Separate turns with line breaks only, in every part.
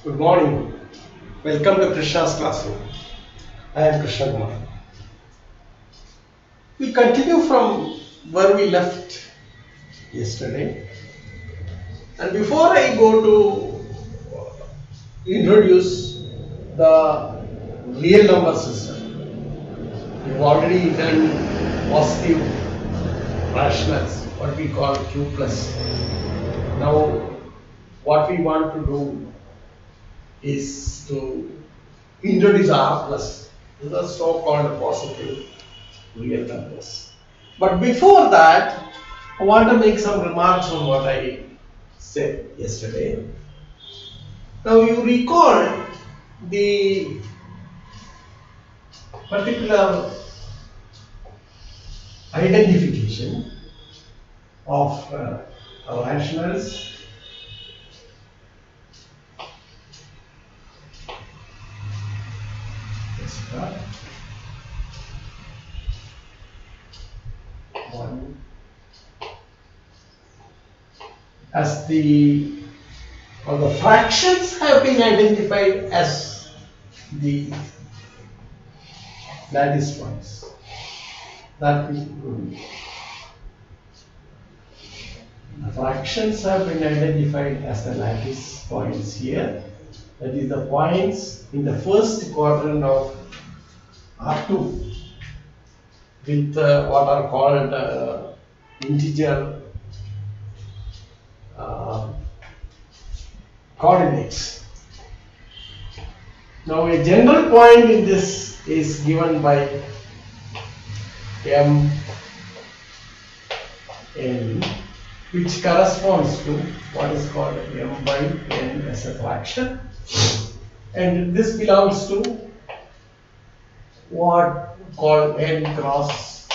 Good morning. Welcome to Krishna's classroom. I am Krishna Kumar. We continue from where we left yesterday. And before I go to introduce the real number system, we've already done positive rationals, what we call Q plus. Now, what we want to do is to introduce R plus. These are so-called positive real numbers. But before that, I want to make some remarks on what I said yesterday. Now you recall the particular identification of rationals one as the fractions have been identified as the lattice points. That we do. The fractions have been identified as the lattice points here. That is the points in the first quadrant of R2 with what are called integer coordinates. Now a general point in this is given by m n, which corresponds to what is called m by n as a fraction, and this belongs to what called n cross.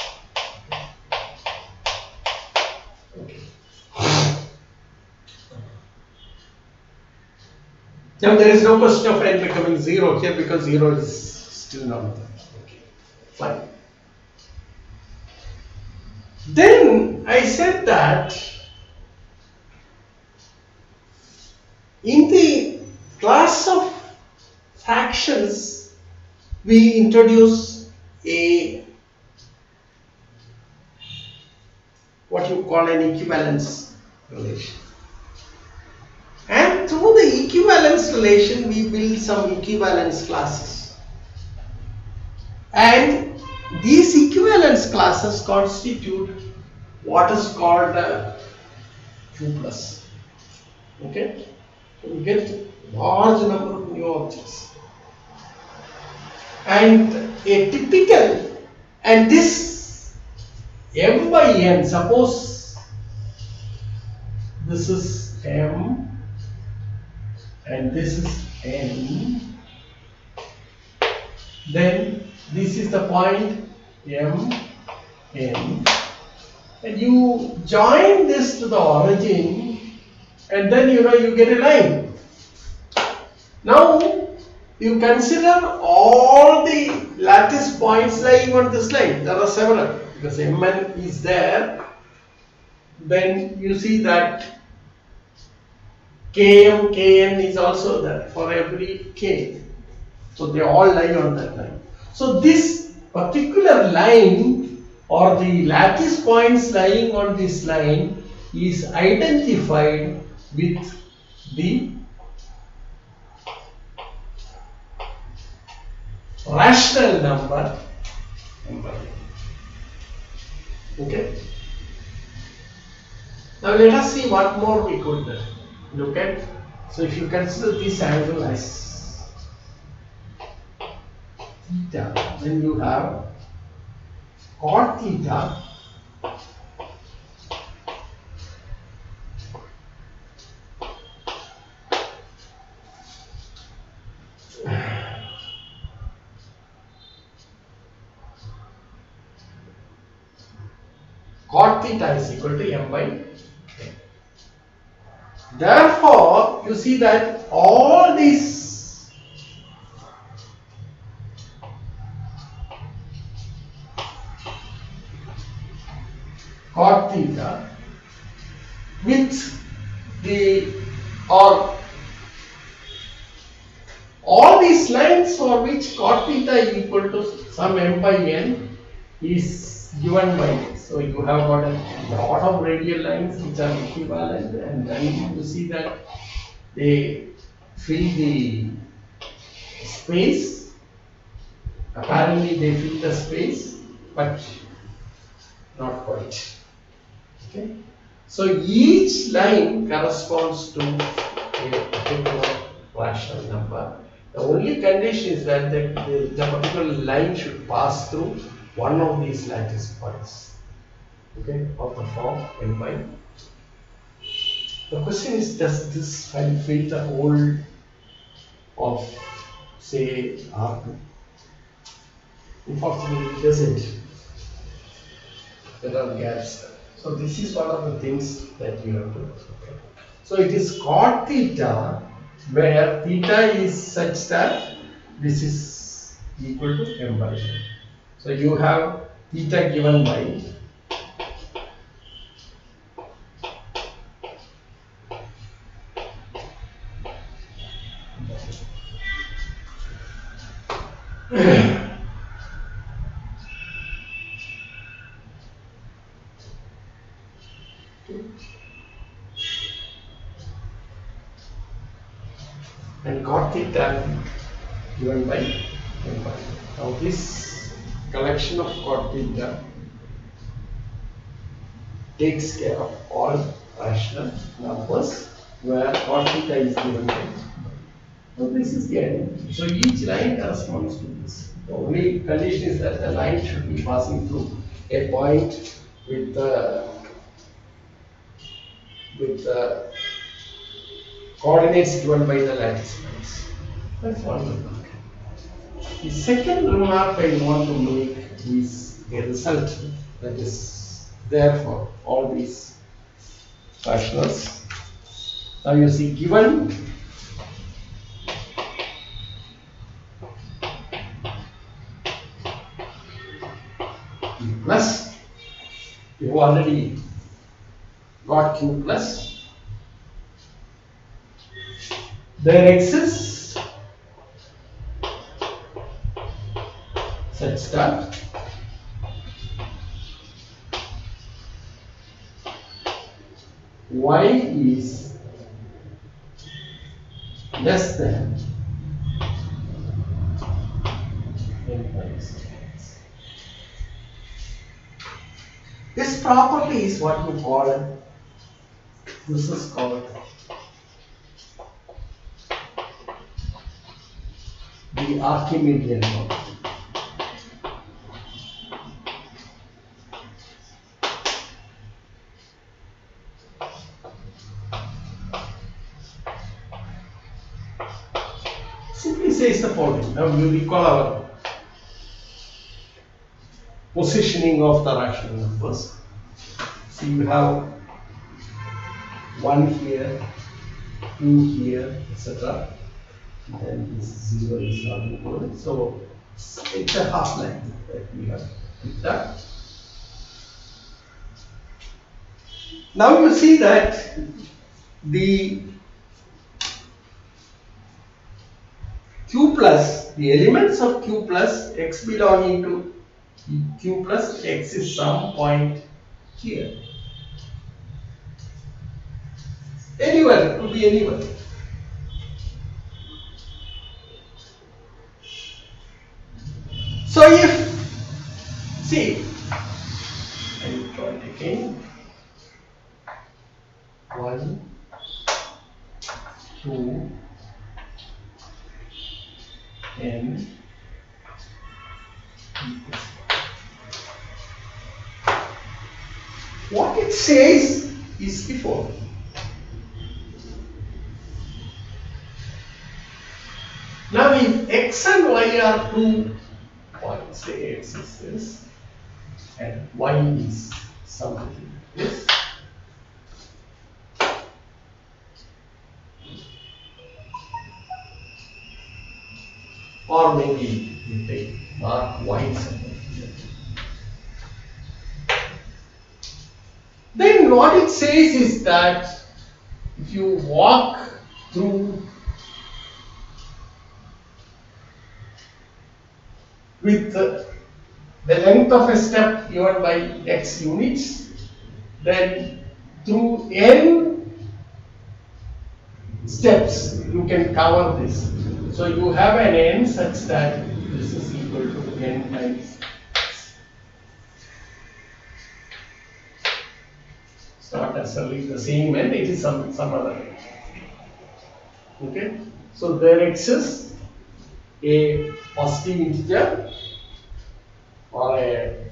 Okay. Now there is no question of n becoming 0 here because 0 is still not there. Okay, fine. Then I said that in the class of fractions we introduce a what you call an equivalence relation. And through the equivalence relation, we build some equivalence classes. And these equivalence classes constitute what is called Q plus. Okay? So we get large number of new objects. And a typical, and this m by n, suppose this is m and this is n, then this is the point m n, and you join this to the origin, and then you get a line. Now you consider all the lattice points lying on this line. There are several because mn is there. Then you see that km, kn is also there for every k. So they all lie on that line. So this particular line or the lattice points lying on this line is identified with the rational number m by n. Okay. Now let us see what more we could look at. So if you consider this angle as theta, then you have cot theta is equal to m by n. Therefore, you see that all these cot theta with the or all these lines for which cot theta is equal to some m by n is given by this. So you have got a lot of radial lines which are equivalent, and then you see that they fill the space. Apparently they fill the space, but not quite. Okay. So each line corresponds to a particular rational number. The only condition is that the particular line should pass through one of these lattice points. Okay, of the form n by. The question is, does this fill the whole of, say, R2? Unfortunately, it doesn't. There are gaps. So this is one of the things that you have to look at. So it is cot theta, where theta is such that this is equal to m by n. So you have theta given by and cot theta given by m by n. Now this collection of cot theta takes care of all rational numbers where cot theta is given by. So this is the end. So each line corresponds to this. The only condition is that the line should be passing through a point with the coordinates given by the lattice points. That's one remark. The second remark I want to make is a result that is there for all these rationals. Now you see, given plus, you've already got q plus, there exists such that y is less than n times x. This property is what you call, this is called the Archimedean property. Simply says the following. Now you recall our positioning of the rational numbers. So you have 1 here, 2 here, etc. Then this 0 is not included. So it's a half line that we have picked up. Now you see that the q plus, the elements of q plus, x belonging to q plus x is some point here. Anywhere, it could be anywhere. So if, see, I will try it again. 1, 2, n equals. What it says is the following. Now if x and y are 2 points, say x is this and y is something this, or maybe you take mark y somewhere here. Then what it says is that if you walk through with the length of a step given by x units, then through n steps you can cover this. So you have an n such that this is equal to n times. It's not necessarily the same n, it is some other n. Okay, so there exists a positive integer or a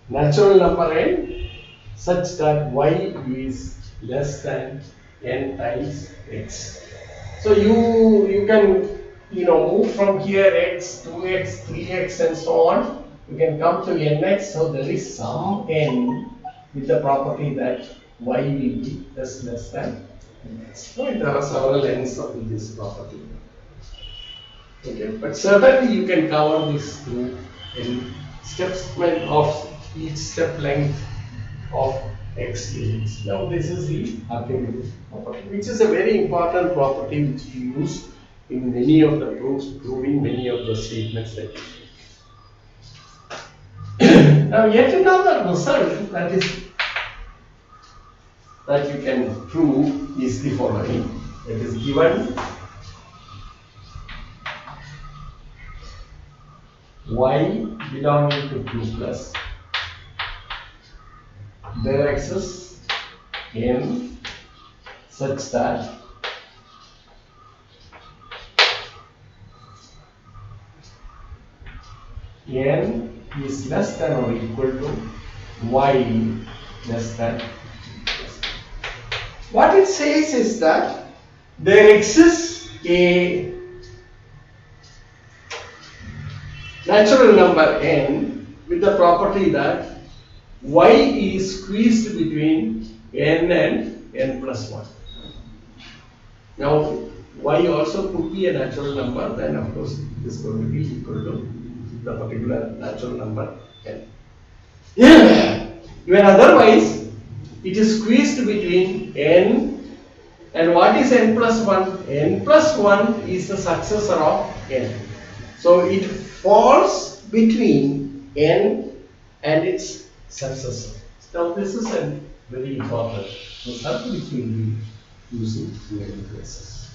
natural number n such that y is less than n times x. So you can move from here x, 2x, 3x and so on. You can come to nx. So there is some n with the property that y will be less than nx. So there are several n's of this property. Okay, but certainly you can cover this through n steps of each step length of x units. Now this is the Archimedes property, which is a very important property which we use in many of the proofs, proving many of the statements that you make. Now yet another result that you can prove is the following. It is given y belonging to q plus, there exists n such that n is less than or equal to y less than. What it says is that there exists a natural number n with the property that y is squeezed between n and n plus 1. Now y also could be a natural number, then of course it is going to be equal to the particular natural number n. Even otherwise, it is squeezed between n and what is n plus 1? N plus 1 is the successor of n. So it falls between n and its successor. Now this is a very important result which we will be using in many places.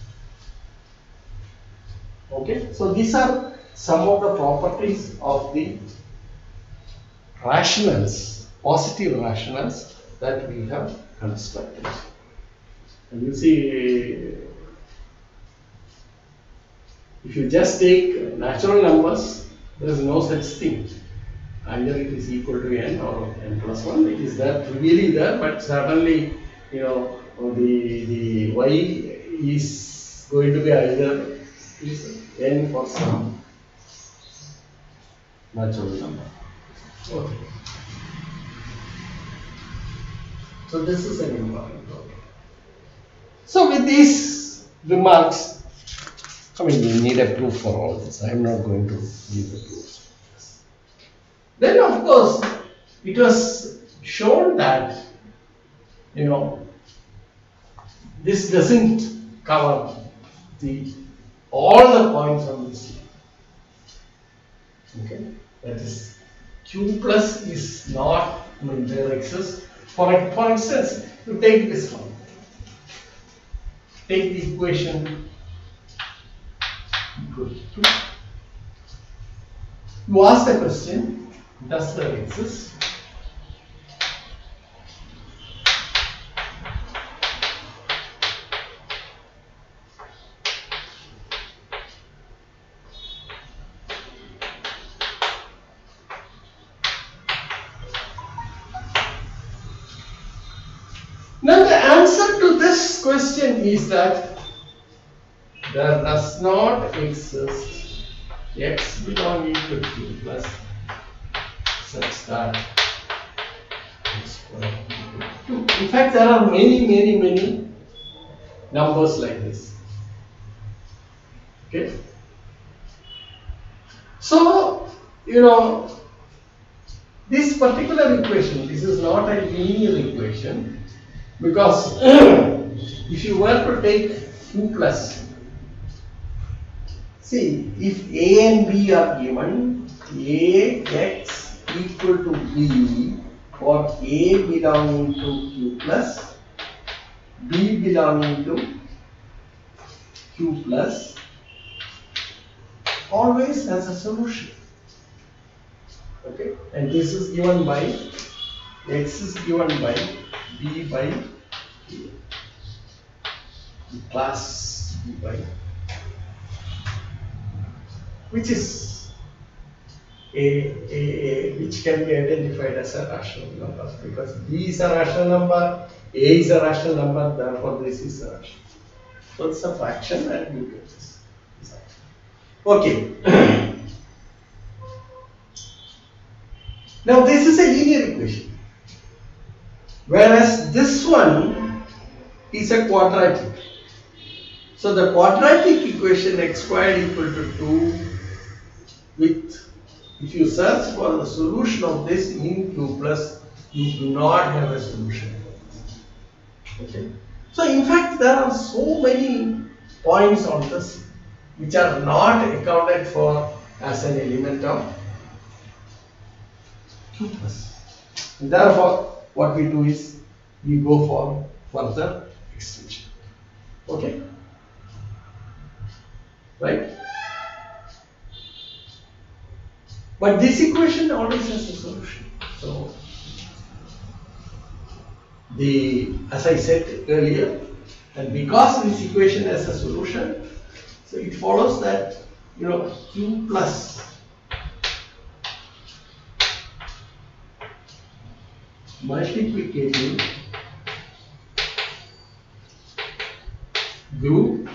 Okay, so these are some of the properties of the rationals, positive rationals that we have constructed. And you see, if you just take natural numbers, there is no such thing. Either it is equal to n or n plus 1. It is there, really there, but certainly, the y is going to be either n for some natural number. Okay. So this is an important topic. So with these remarks, we need a proof for all this. I am not going to give the proofs. Then of course, it was shown that, this doesn't cover all the points on this. Okay, that is, q plus is not, there exists. For instance, you take this one. Take the equation equal to. You ask the question, does there exist? Now the answer to this question is that there does not exist x belonging to q plus such that x squared equal to 2. In fact, there are many numbers like this. Okay. So, this particular equation, this is not a linear equation. Because if you were to take q plus, see, if a and b are given, Ax equal to B for A belonging to Q plus, B belonging to Q plus, always has a solution. Okay, and this is given by X is given by B by A, class B by, which is which can be identified as a rational number, because B is a rational number, A is a rational number, therefore this is a rational. So it's a fraction and you get this. Okay. Now this is a linear equation, whereas this one is a quadratic. So the quadratic equation x squared equal to 2 with, if you search for the solution of this in Q plus, you do not have a solution. Okay. So in fact there are so many points on this which are not accounted for as an element of Q plus. And therefore what we do is we go for further extension. Okay. Right? But this equation always has a solution. So as I said earlier, and because this equation has a solution, so it follows that Q plus multiplicative group,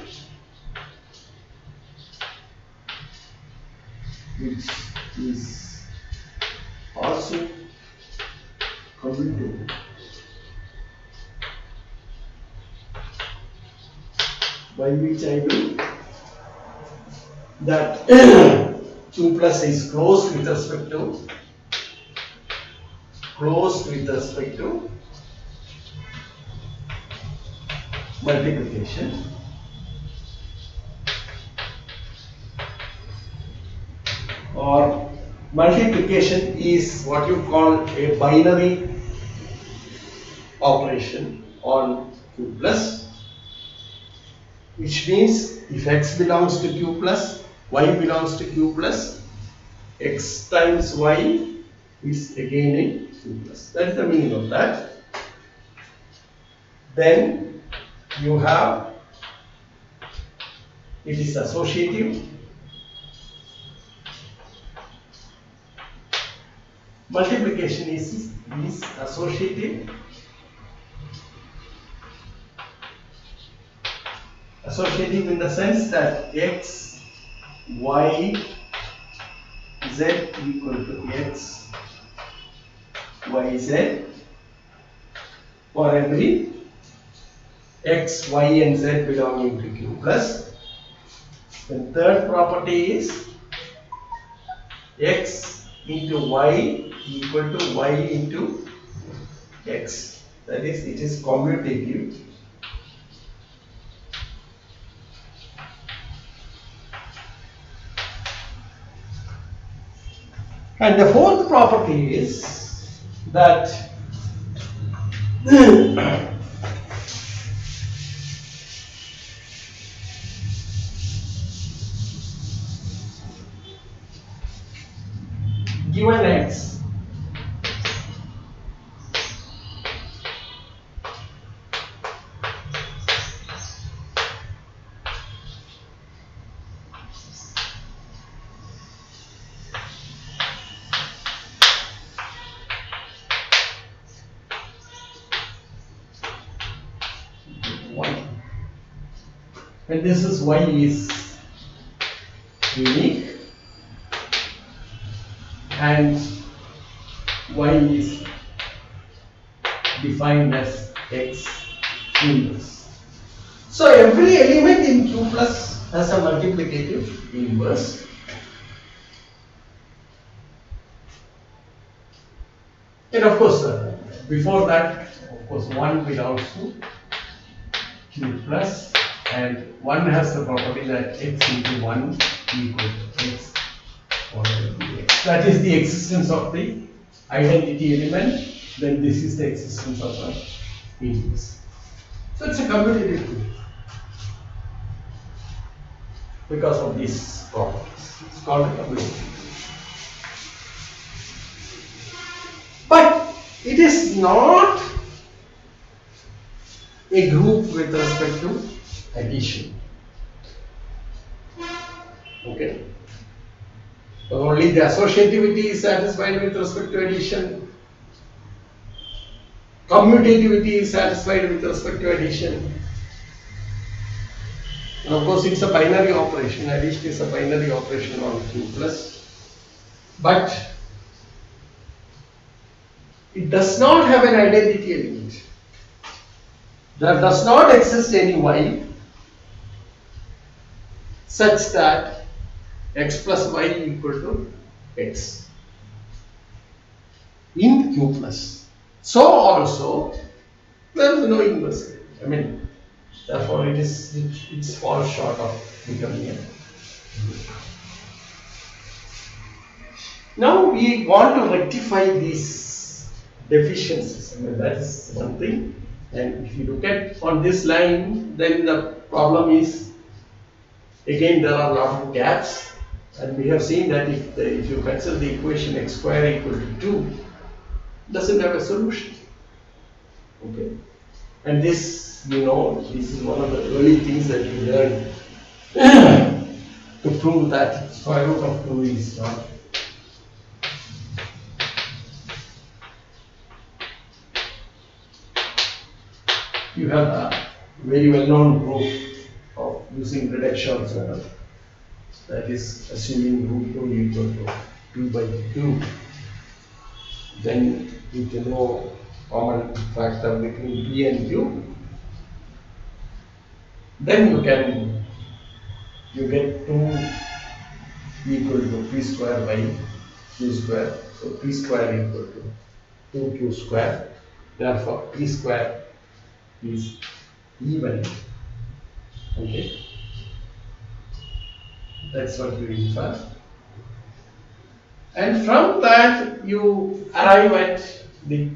which is also commutative, by which I mean that Q plus is closed with respect to multiplication, or multiplication is what you call a binary operation on Q plus, which means if x belongs to Q plus, y belongs to Q plus, x times y is again in Q plus. That is the meaning of that. Then you have, it is associative. Multiplication is associative. Associative in the sense that x, y, z equal to x, y, z for every x, y and z belonging to Q plus. The third property is x into y equal to y into x. That is, it is commutative. And the fourth property is that given x, and this is y is unique and y is defined as x inverse. So every element in Q plus has a multiplicative inverse. And of course, before that, of course, 1 belongs to Q plus, and 1 has the property that x into 1 equal to x for every x. that is the existence of the identity element, then this is the existence of the index. So it's a commutative tool because of these properties. It's called a commutative. But it is not a group with respect to addition. Okay. So only the associativity is satisfied with respect to addition. Commutativity is satisfied with respect to addition. And of course, it's a binary operation. Addition is a binary operation on Q plus. But it does not have an identity element. There does not exist any y such that x plus y equal to x in Q plus. So also there is no inverse. I mean, therefore it falls short of becoming a. Now we want to rectify these deficiencies. I mean, that is one thing. And if you look at on this line, then the problem is again there are a lot of gaps. And we have seen that if you consider the equation x square equal to 2, it doesn't have a solution. Okay. And this, this is one of the early things that you learn to prove that square root of 2 is not. You have a very well-known proof of using reductions. That is assuming root 2 equal to 2 by 2. Then you can know common factor between P and Q. Then you get 2 equal to P square by Q square. So P square equal to 2Q square. Therefore P square is even. Okay. That's what you infer. And from that you arrive at the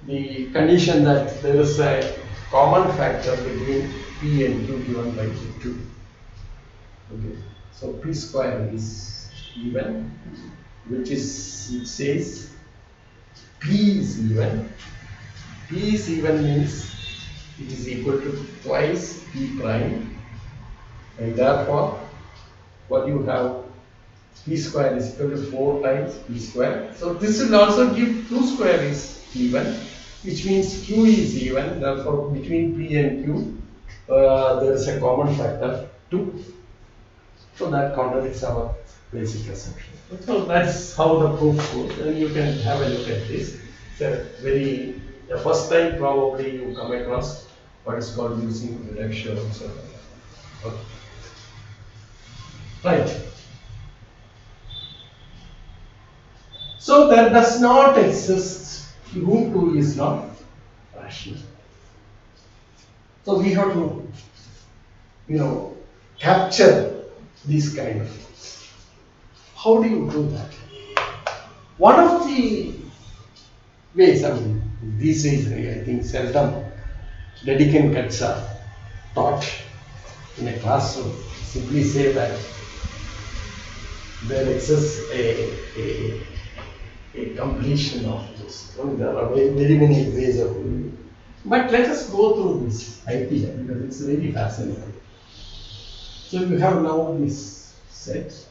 condition that there is a common factor between P and Q given by Q2. Okay. So P square is even, which says P is even. P is even means it is equal to twice P prime, and therefore what you have, P square is equal to 4 times P square. So this will also give 2 square is even, which means Q is even. Therefore between P and Q there is a common factor 2. So that contradicts our basic assumption. So that's how the proof goes, and you can have a look at this. It's the first time probably you come across what is called using reduction. Okay. Right. So there does not exist, root 2 is not rational. So we have to, capture these kind of things. How do you do that? One of the ways, these days I think seldom Dedekind cuts are taught in a classroom. Simply say that there exists a completion of this. There are very many ways of doing it. But let us go through this idea because it's very fascinating. So you have now this set.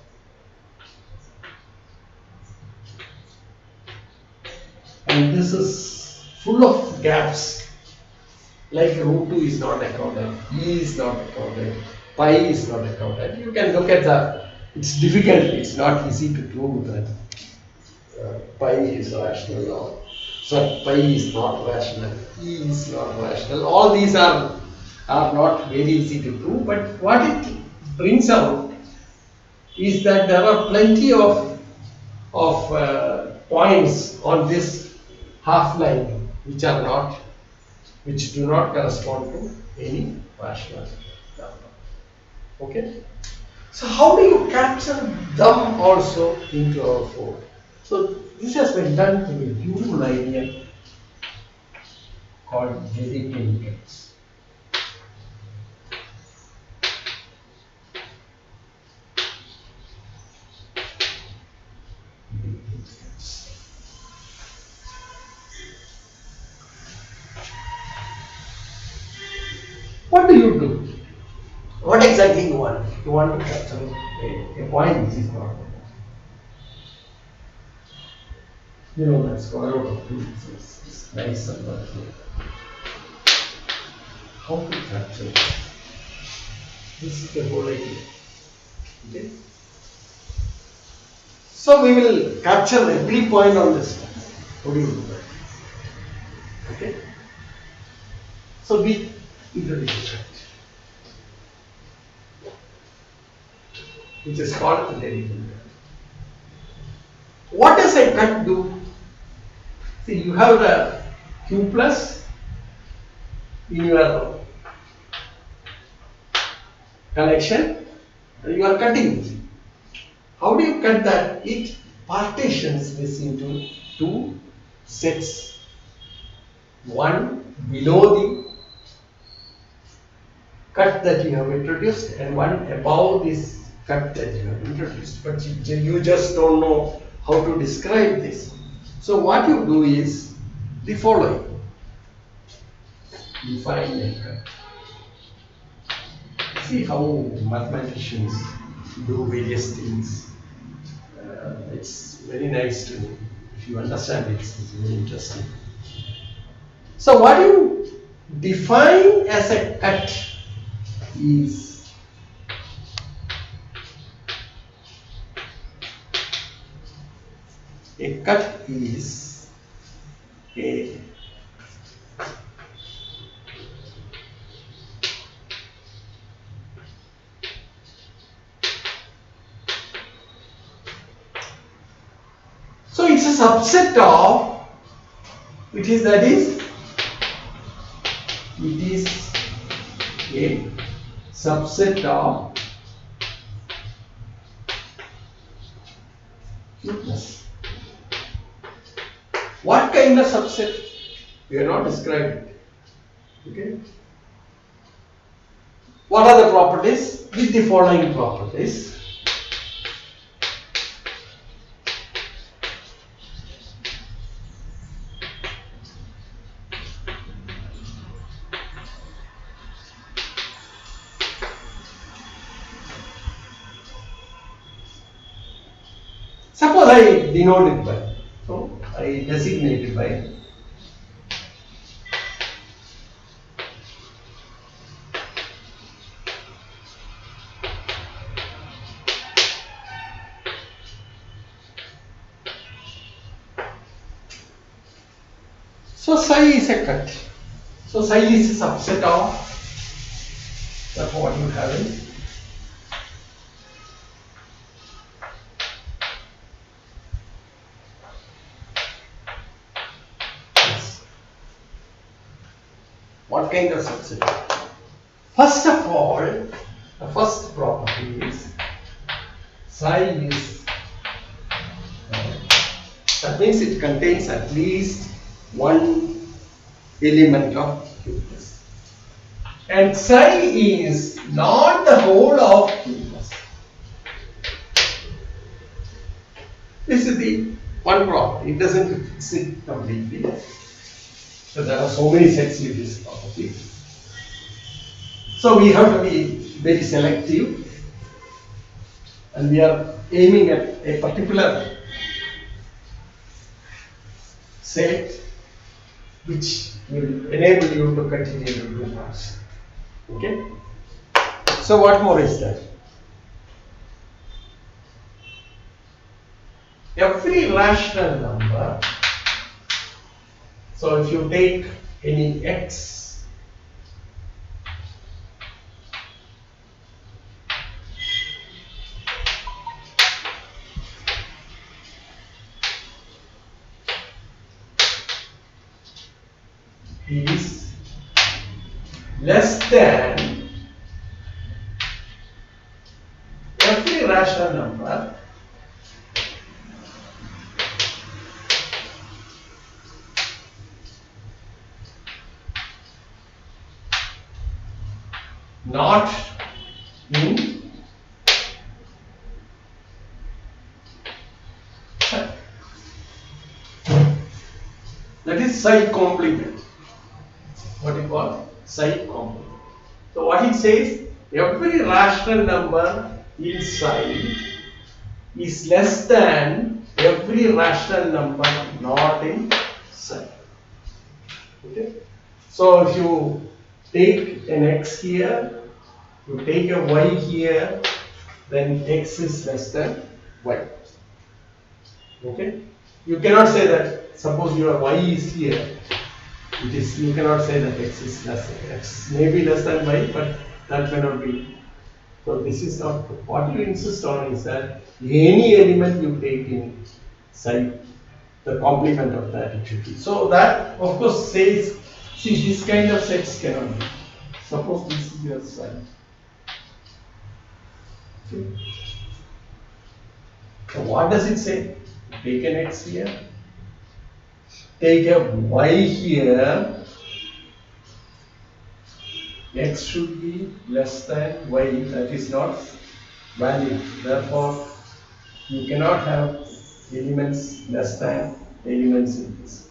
And this is full of gaps. Like root 2 is not accounted, E is not accounted, pi is not accounted. You can look at it's difficult, it's not easy to prove that pi is rational or pi is not rational, E is not rational. All these are not very easy to prove, but what it brings out is that there are plenty of points on this half line which do not correspond to any rational number. Okay. So how do you capture them also into our code? So this has been done through a new library called Quadratic. What do you do? What exactly you want? You want to capture a point which is not there. You know that square root of 2 is nice and not here. How to capture it? This is the whole idea. Okay? So we will capture every point on this one. How do you do that? Okay? So we introduce it, which is called the derivation. What does a cut do? See, you have the Q plus in your connection and you are cutting it. How do you cut that? It partitions this into two sets. One below the cut that you have introduced and one above this cut that you have introduced. But you just don't know how to describe this. So what you do is the following. Define a cut. See how mathematicians do various things. It's very nice to, if you understand it, it's very interesting. So what you define as a cut is a so it's a subset of it is a subset of Q plus. What kind of subset? We are not describing it. Okay. What are the properties? With the following properties. Suppose I denote it by, so I designate it by so psi is a cut. So psi is a subset of that's what you have in. What kind of subset? First of all, the first property is psi is that means it contains at least one element of Q plus. And psi is not the whole of Q plus. This is the one property. It doesn't fix it completely. So there are so many sets with this property. So we have to be very selective and we are aiming at a particular set which will enable you to continue to do parts. Okay? So what more is there? Every rational number, so if you take any x, is less than rational number not in set. That is psi complement. What you call psi complement. So what it says, every rational number in psi is less than every rational number not in psi. Okay. So if you take an x here, you take a y here, then x is less than y. Okay. You cannot say that. Suppose your y is here. It is, you cannot say that x is less than x may be less than y, but that may not be. So this is not true. What you insist on is that any element you take in psi, the complement of that it should be. So that of course says, see, this kind of sets cannot be. Suppose this is your psi. Okay. So what does it say? Take an x here. Take a y here, x should be less than y, that is not valid. Therefore, you cannot have elements less than elements in this.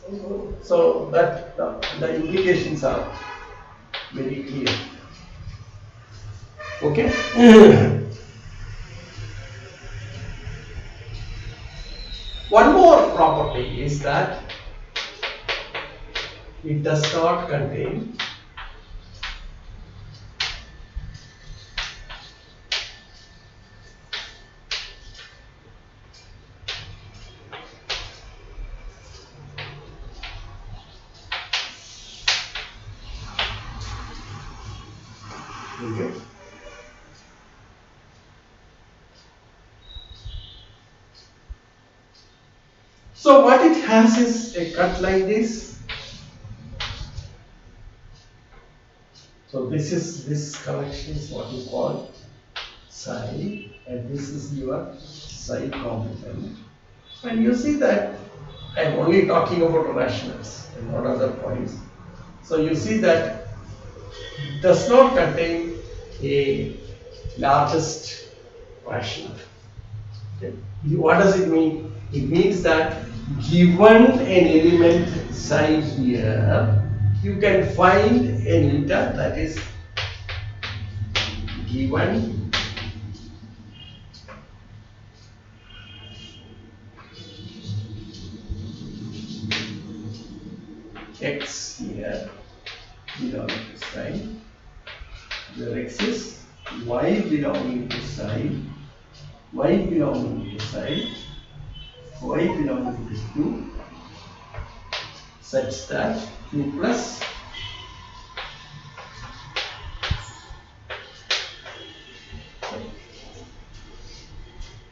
So that the implications are very clear. Okay? One more property is that it does not contain okay. So what it has is a cut like this. So this collection is what you call psi, and this is your psi complement. And you see that I am only talking about rationals and not other points. So you see that it does not contain a largest rational. Okay. What does it mean? It means that given an element psi here, you can find an eta that is given x here belonging to psi, where x is y belonging to psi, y belonging to psi, y belonging to q, such that q plus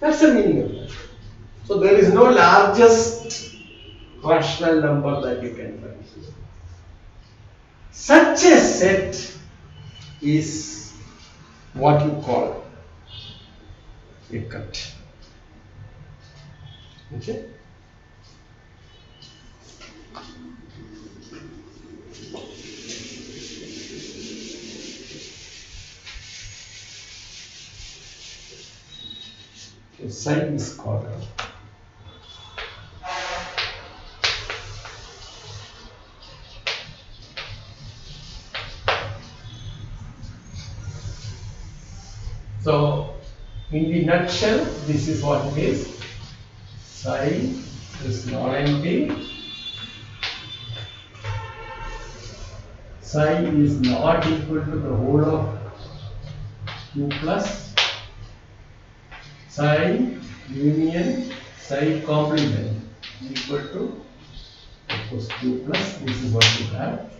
that's the meaning of that. So there is no largest rational number that you can find. Such a set is what you call a cut. Okay? The psi is quadratic. So, in the nutshell, this is what it is. Psi is non-empty. Psi is not equal to the whole of q plus psi union psi complement equal to, of course, q plus. This is what you have.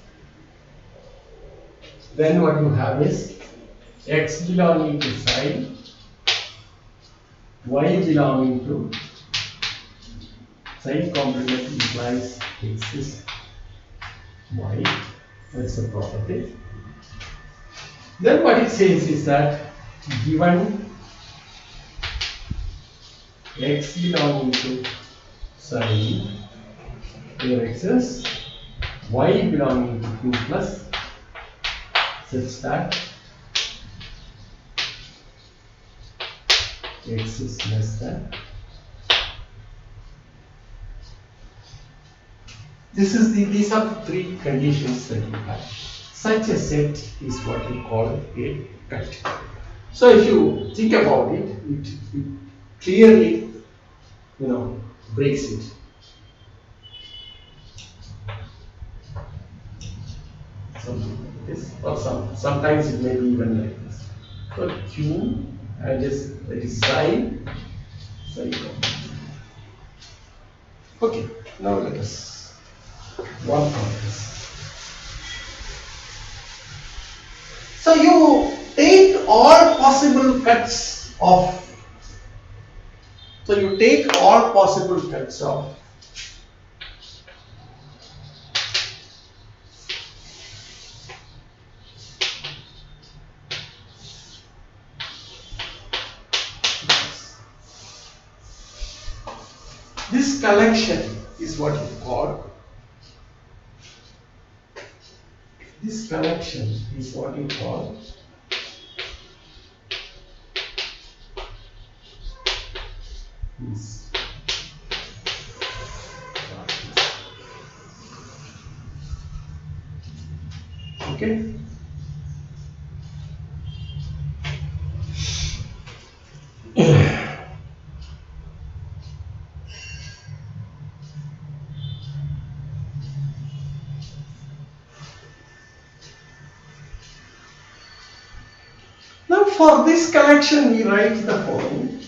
Then what you have is x belonging to psi, y belonging to psi complement implies x is y. That's the property. Then what it says is that given x belonging to psi, here x is y belonging to q plus such that x is less than. These are the three conditions that you have. Such a set is what you call a cut. So if you think about it, it clearly, breaks it. Something like this, or sometimes it may be even like this. So Q and that is psi. Okay, now let us work on this. So you take all possible cuts of. So you take all possible cuts of this collection is what you call. This collection is what you call this. Okay. Now for this collection we write the following.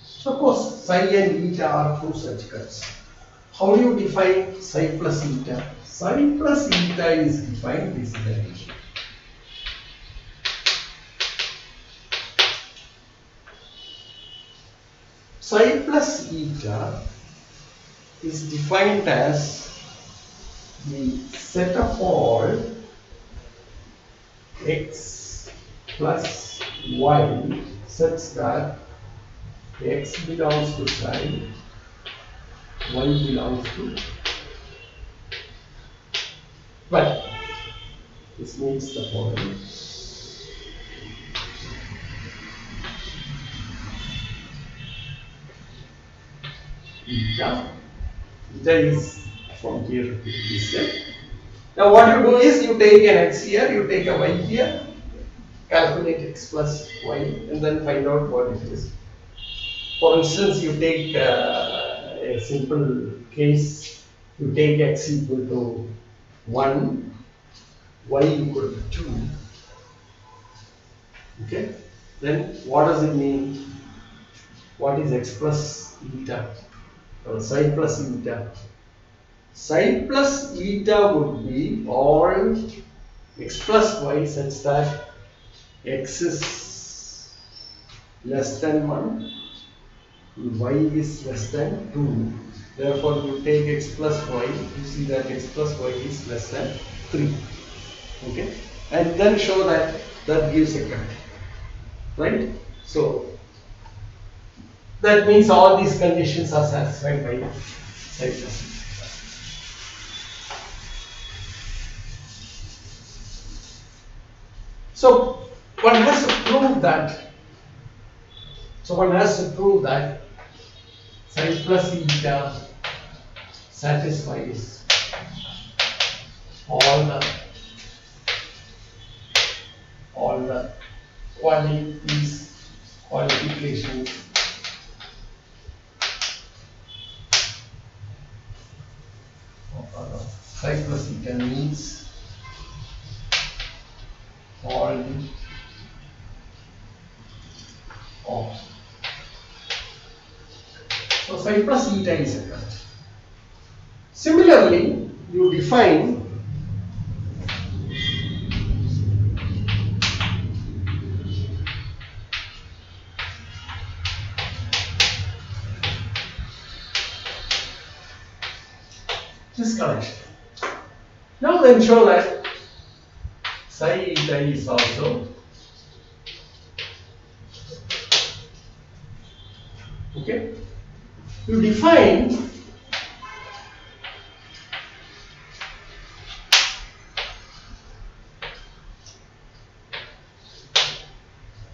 Suppose psi and eta are two such cuts. How do you define psi plus eta? Psi plus eta is defined this way. Psi plus eta is defined as the set of all x plus y such that x belongs to psi, y belongs to y. This means the following. Eta is from here to this set. Now what you do is you take an x here, you take a y here, calculate x plus y and then find out what it is. For instance, you take a simple case, you take x equal to 1, y equal to 2. Okay, then what does it mean? What is x plus eta or psi plus eta? Psi plus eta would be all x plus y such that x is less than 1, y is less than 2. Therefore, you take x plus y, you see that x plus y is less than 3. Okay, and then show that gives a cut. Right? So that means all these conditions are satisfied by psi plus eta. So one has to prove that. Psi plus eta satisfies all the qualifications of psi plus eta means all of. So psi plus eta is a cut. Similarly, you define this collection. Now then show that psi eta is also Okay, you define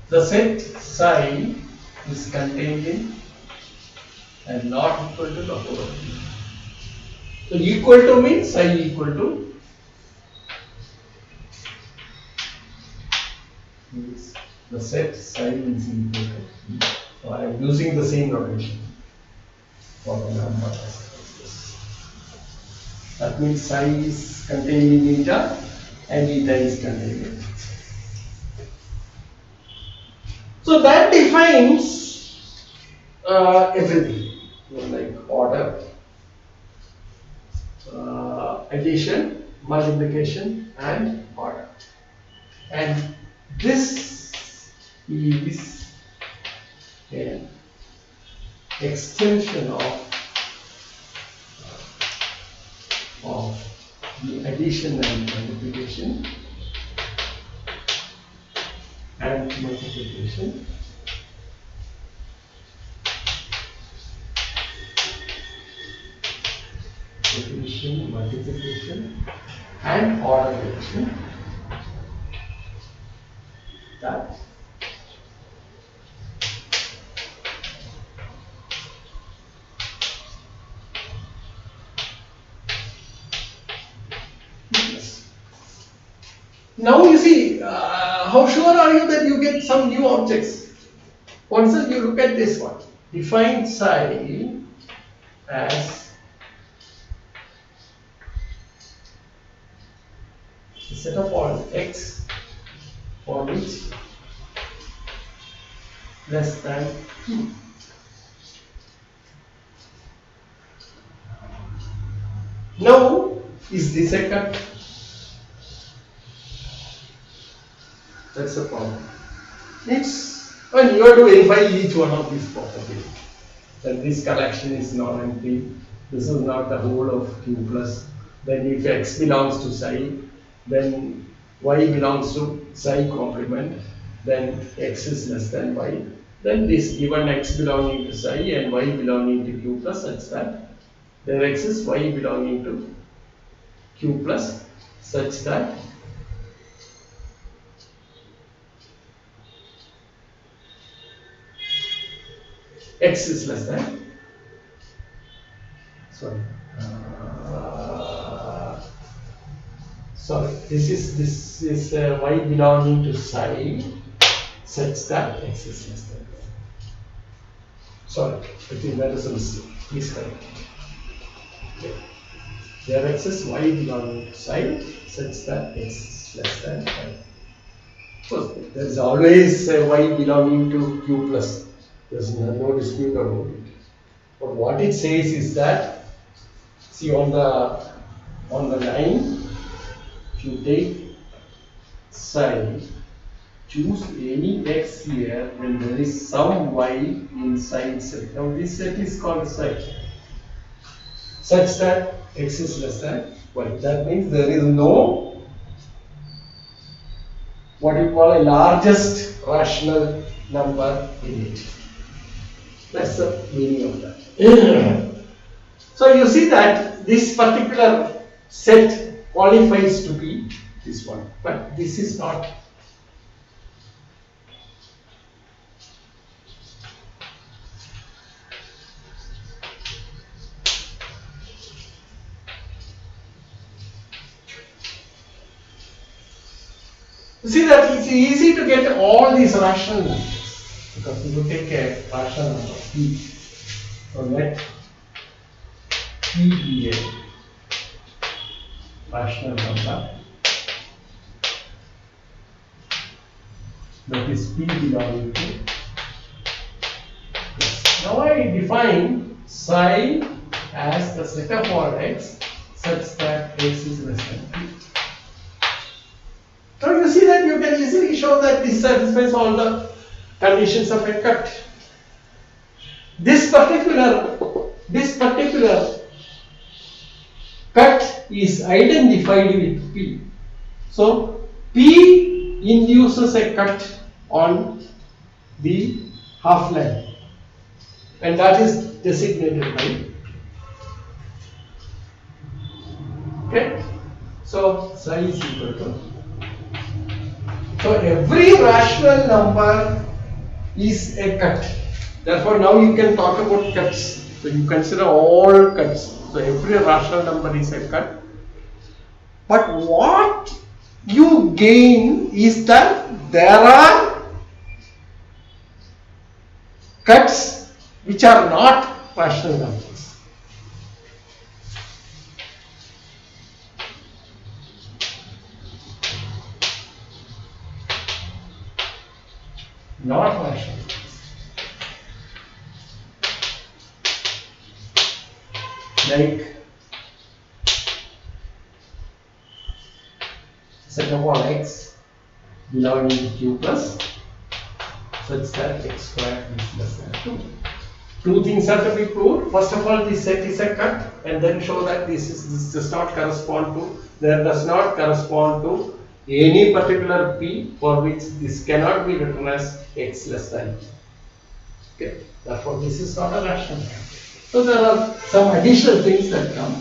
the set psi is contained in and not equal to the whole of P. So equal to means psi equal to means the set psi is equal to P. So I am using the same notation for the number. That means psi is contained in eta and eta is contained in. So that defines everything, like order, addition, multiplication, and order. And this is an extension of the addition and multiplication and multiplication. Addition, multiplication, and order addition. That yes. Now you see, how sure are you that you get some new objects? Once you look at this one, define psi as a set of all x for which less than 2. Now, is this a cut? That's the problem. When you have to verify each one of these properties, that this collection is non-empty, this is not the whole of Q plus, then if x belongs to psi, then y belongs to psi complement, then x is less than y, then this given x belonging to psi and y belonging to Q plus such that there exists y belonging to Q plus such that x is less than, this is y belonging to psi such that x is less than. Sorry, I think that is a mistake. Please correct it. Okay. There exists y belonging to psi such that x is less than y. So there is always y belonging to Q plus. There is no dispute about it. But what it says is that, see on the line, if you take psi, choose any x here when there is some y inside set. Now this set is called set such that x is less than y. That means there is no what you call a largest rational number in it. That's the meaning of that. So you see that this particular set qualifies to be this one, but this is not. You see that it's easy to get all these rational numbers because you take a rational number p. So let p be a rational number that is p belonging to x. Now I define psi as the set of all x such that x is less than p. Now you see that you can easily show that this satisfies all the conditions of a cut. This particular cut is identified with P. So P induces a cut on the half line. and that is designated by. Okay, so psi is equal to. So every rational number is a cut. Therefore, now you can talk about cuts. So you consider all cuts. So every rational number is a cut. But what you gain is that there are cuts which are not rational numbers. Not rational. Like set of all x belonging to q plus such that x squared is less than 2. Two things are to be proved. First of all, this set is a cut, and then show that this does not correspond to, there does not correspond to any particular p for which this cannot be written as x less than 2. Okay, therefore this is not a rational number. So there are some additional things that come,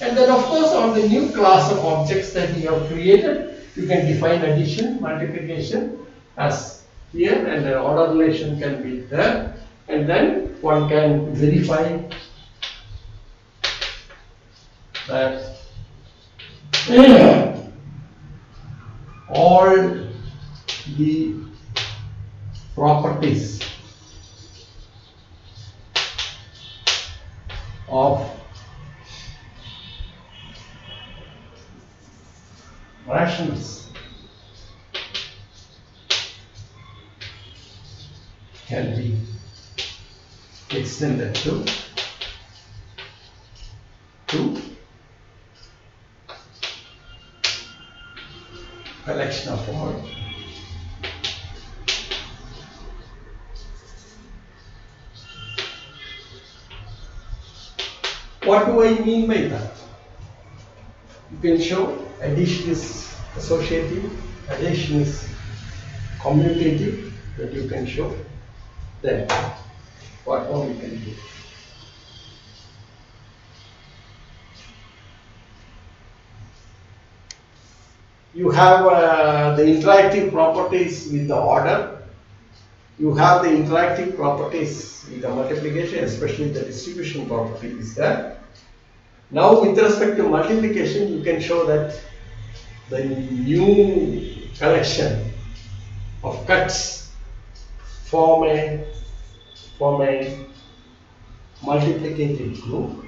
and then of course on the new class of objects that we have created, you can define addition, multiplication as here, and the order relation can be there, and then one can verify that all the properties of rationals can be extended to collection of all what do I mean by that? You can show addition is associative, addition is commutative, that you can show. Then what more we can do? You have the interactive properties with the order. You have the interactive properties with the multiplication, especially the distribution property is there. Now with respect to multiplication, you can show that the new collection of cuts form a multiplicative group.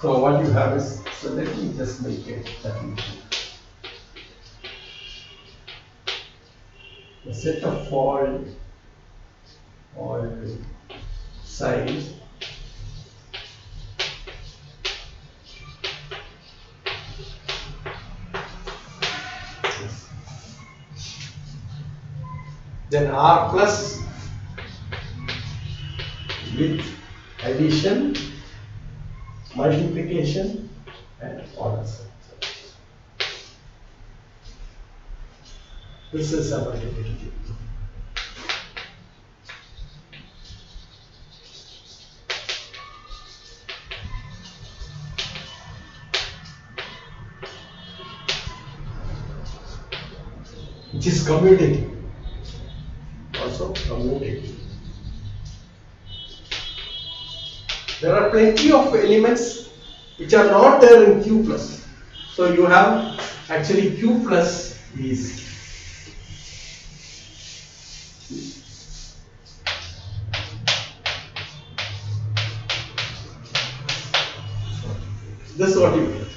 So what you have is, so let me just make a definition. The set of all sides then R plus with addition, multiplication and order set. This is a multiplicative. Which is commutative. Also commutative. There are plenty of elements which are not there in Q plus. So you have actually Q plus is this is what you get.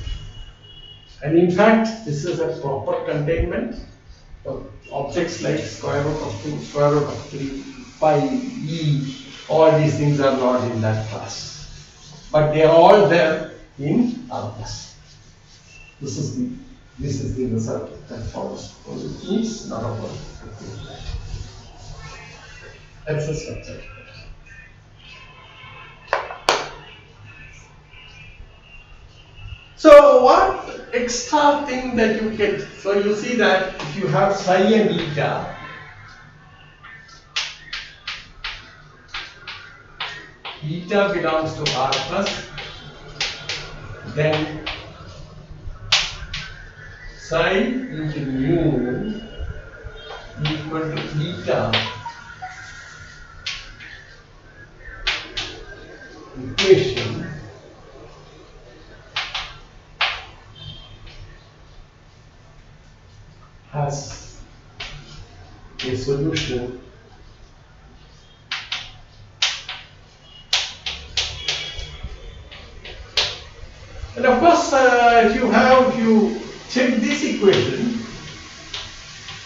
And in fact, this is a proper containment of objects like square root of 2, square root of 3, pi, e, all these things are not in that class. But they are all there in R plus. This is the result that follows. So it means none of us. That's the structure. So what extra thing that you get? So you see that if you have psi and eta, eta belongs to R plus, then psi into mu equal to eta equation has a solution and of course if you check this equation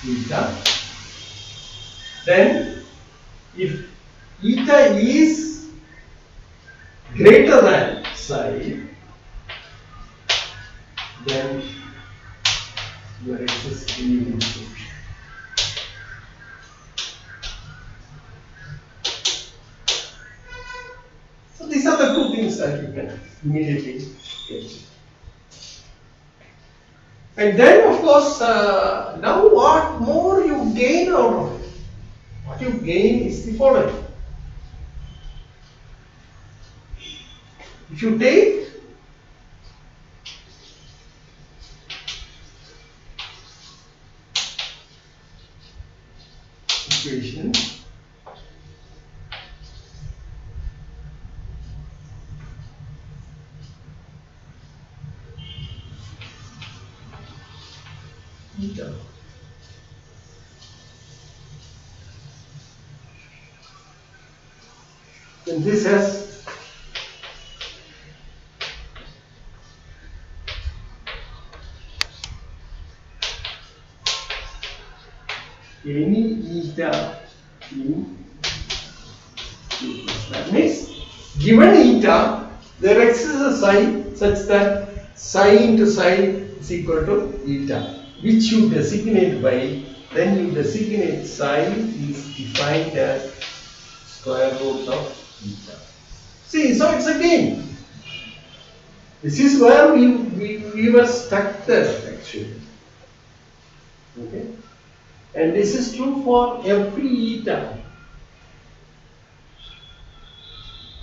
eta, then if eta is greater than psi, then your x is clearly in solution. So these are the two things that you can immediately get. And then of course, now what more you gain out of it? What you gain is the following. If you take equation eta, then this has any eta in Q plus. That means given eta, there exists a psi such that psi into psi is equal to eta, which you designate by, then you designate psi is defined as square root of eta. See, so it's a game. This is where we were stuck there actually. Okay? And this is true for every eta.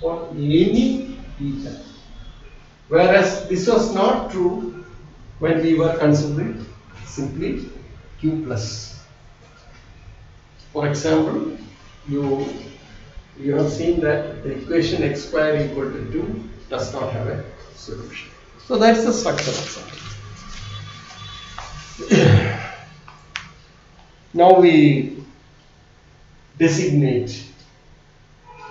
For any eta. Whereas this was not true when we were considering simply Q plus. For example, you have seen that the equation x square equal to 2 does not have a solution. So that's the structure of something. Now we designate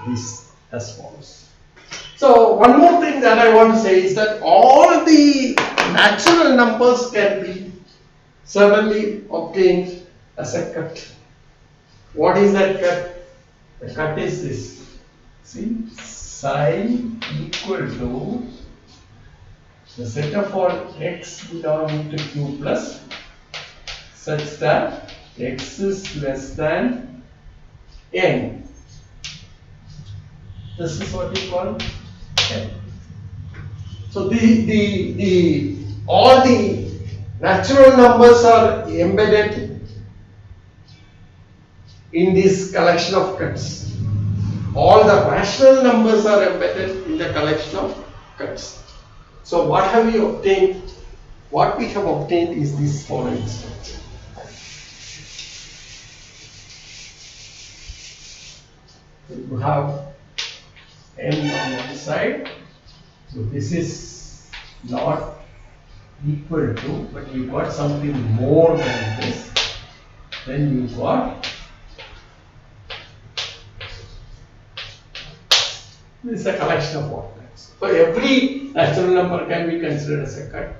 this as follows. So one more thing that I want to say is that all the natural numbers can be certainly obtained as a cut. What is that cut? The cut is this. See, psi equal to the set of all x belonging to Q plus such that x is less than n. This is what we call n. So all the natural numbers are embedded in this collection of cuts. All the rational numbers are embedded in the collection of cuts. So what have we obtained? What we have obtained is this following structure. So you have n on one side. So this is not equal to, but you got something more than this. Then you got this is a collection of all cuts. So every natural number can be considered as a cut.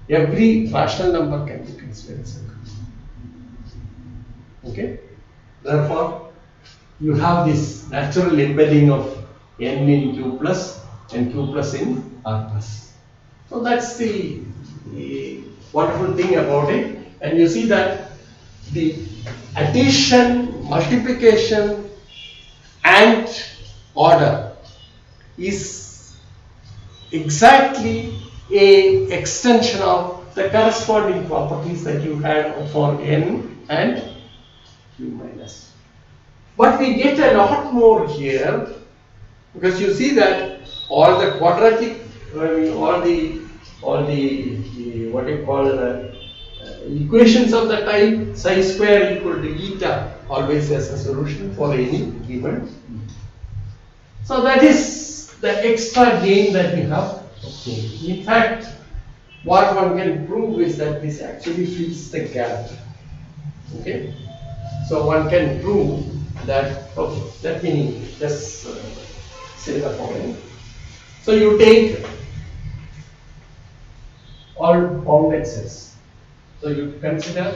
Every rational number can be considered as a cut. Okay? Therefore, you have this natural embedding of n in Q plus and Q plus in R plus. So that's the wonderful thing about it. And you see that the addition, multiplication and order is exactly a extension of the corresponding properties that you had for n and Q minus. But we get a lot more here Because you see that all the quadratic, all the what you call equations of the type psi square equal to eta always has a solution for any given. So that is the extra gain that we have obtained. In fact, what one can prove is that this actually fills the gap. Okay, so one can prove that. Okay, let me just say the following. So you take all bounded sets. So you consider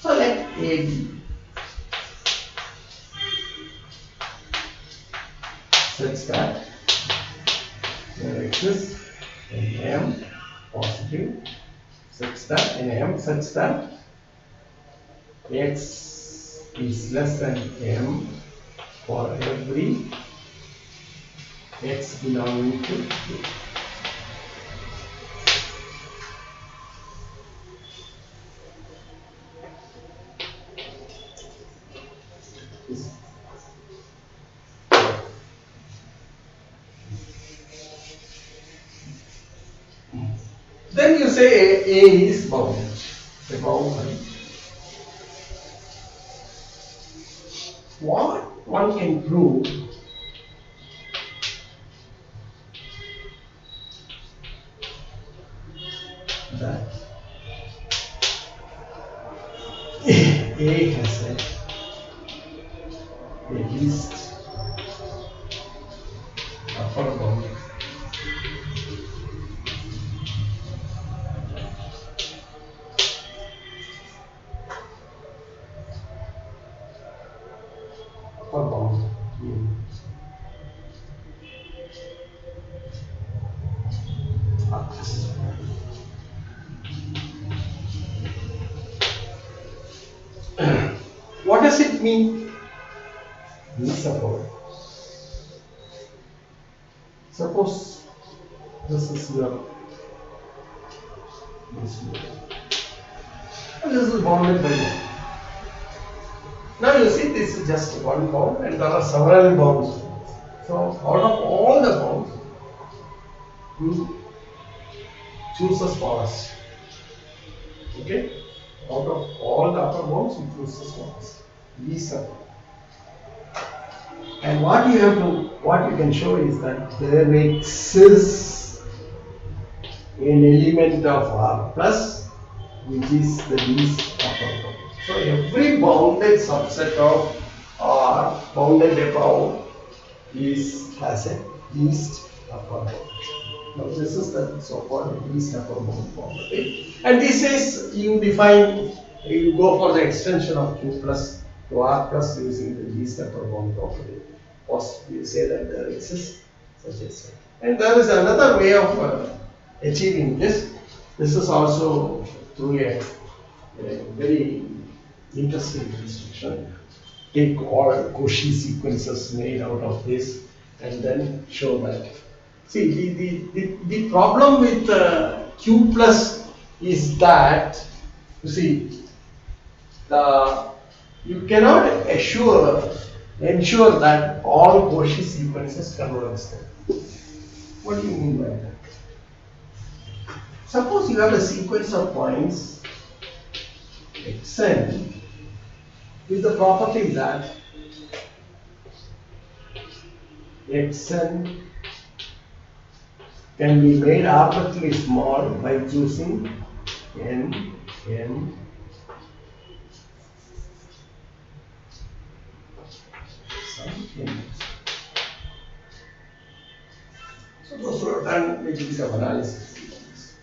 so let A be such that there exists an M positive such that X is less than M for every X belonging to A. Then you say A is bounded. The boundary. What one can prove that A has a least upper bound. Upper bound. What does it mean? Suppose this is your this is bounded by one. Now you see this is just one bound and there are several bounds. So out of all the bounds, you choose the smallest. Okay? Out of all the upper bounds, you choose the smallest. Least upper. And what you can show is that there exists an element of R plus, which is the least upper bound. So every bounded subset of R bounded above has a least upper bound. Now this is the so-called least upper bound property. And this is you go for the extension of Q plus to R plus using the least upper bound property. Possibly you say that there exists such a set. And there is another way of achieving this. This is also through a very interesting restriction. Take all Cauchy sequences made out of this and then show that. See, the problem with Q plus is that, you see, you cannot ensure that all Cauchy sequences converge there. What do you mean by that? Suppose you have a sequence of points xn with the property that xn can be made arbitrarily small by choosing n. So those who have done matrix of analysis,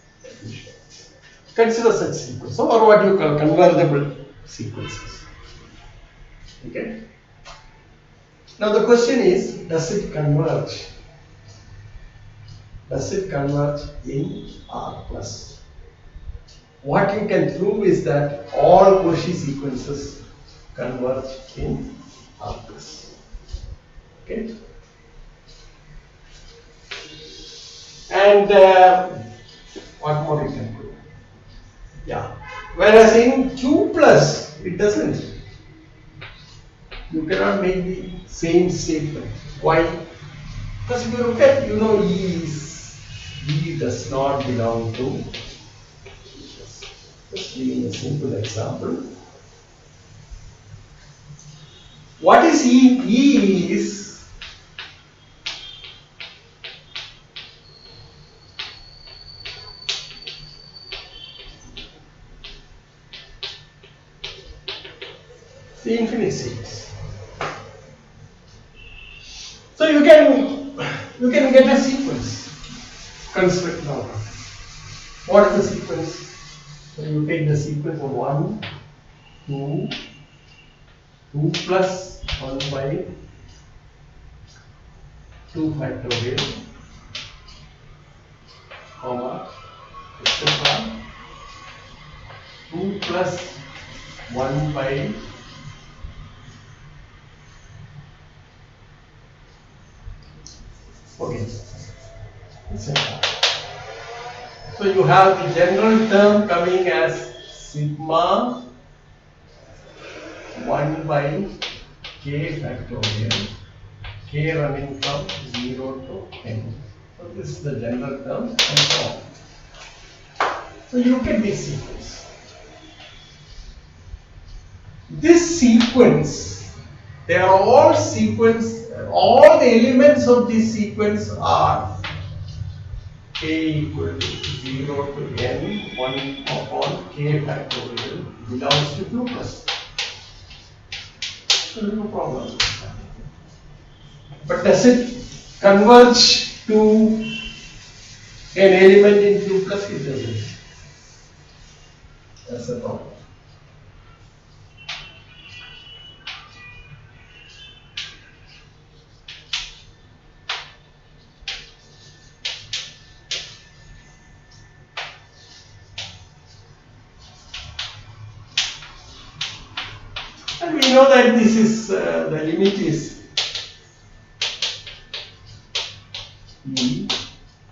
consider such sequence or what you call convertible sequences. Okay. Now the question is, does it converge? Does it converge in R plus? What you can prove is that all Cauchy sequences converge in R plus. Okay. And what more you can do? Yeah. Whereas in Q plus, it doesn't. You cannot make the same statement. Why? Because if you look at, E does not belong to. Just giving a simple example. What is E? E is the infinite series. So you can get a sequence construct now. What is the sequence? So you take the sequence of 1, 2, 2 plus 1 by 2 factorial, comma, etc. 2 plus 1 by okay, etc. So you have the general term coming as sigma 1 by k factorial, k running from 0 to n. So this is the general term and so on. So you look at this sequence. This sequence, they are all sequence, all the elements of this sequence are k equal to 0 to n 1 upon k factorial belongs to Q plus. So no problem. But does it converge to an element in Q plus? It doesn't. That's the problem. And we know that this is the limit is E,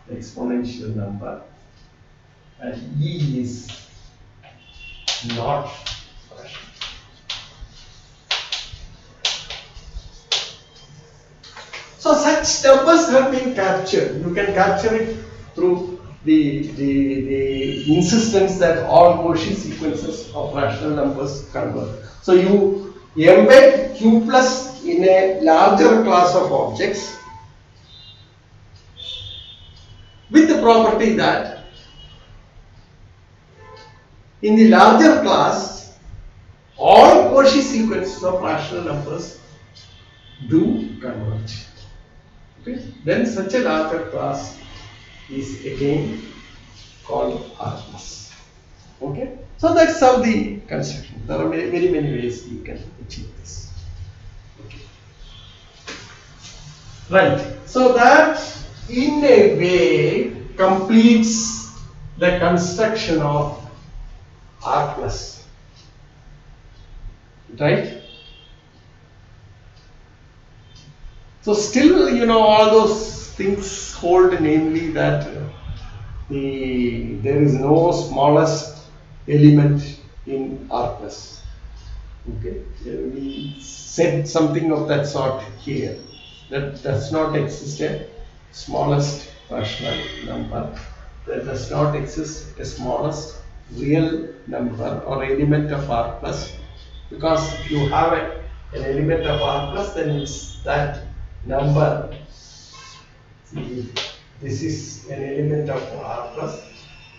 the exponential number, and E is not rational. So such numbers have been captured. You can capture it through the insistence that all Cauchy sequences of rational numbers converge. So you embed Q plus in a larger class of objects with the property that in the larger class all Cauchy sequences of rational numbers do converge. Okay? Then such a larger class is again called R plus. Okay? So that's how the construction. There are very many ways you can achieve this. Okay. Right. So that in a way completes the construction of R plus. Right? So still, all those things hold, namely that there is no smallest element in R plus. Okay, we said something of that sort here. That does not exist a smallest rational number. There does not exist a smallest real number or element of R plus, because if you have an element of R plus, then it's that number. See, this is an element of R plus.